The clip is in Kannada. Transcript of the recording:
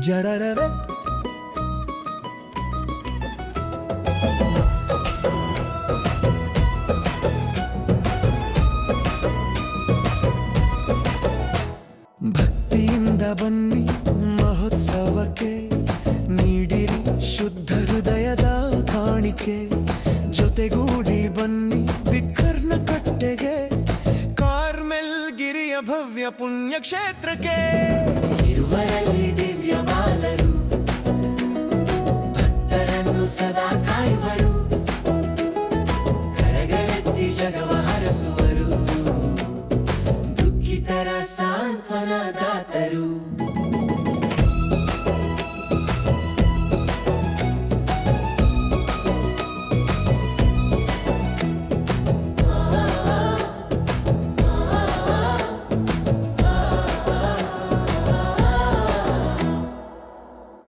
ಜರರರ ಭಕ್ತಿಯಿಂದ ಬನ್ನಿ ಮಹೋತ್ಸವಕ್ಕೆ, ನೀಡಿರಿ ಶುದ್ಧ ಹೃದಯದ ಕಾಣಿಕೆ. ಜೊತೆಗೂಡಿ ಬನ್ನಿ ಬಿಕ್ಕರ್ನ ಕಟ್ಟೆಗೆ, ಕಾರ್ಮೆಲ್ ಗಿರಿಯ ಭವ್ಯ ಪುಣ್ಯಕ್ಷೇತ್ರಕ್ಕೆ. ಇರುವರಲ್ಲಿ ದಿವ್ಯ ಬಾಲರು, ಭಕ್ತರನ್ನು ಸದಾ ಕಾಯುವರು, ಕರಗಳೆತ್ತಿ ಜಗವ ಹರಸುವರು, ದುಃಖಿತರ ಸಾಂತ್ವನ ದಾತರು.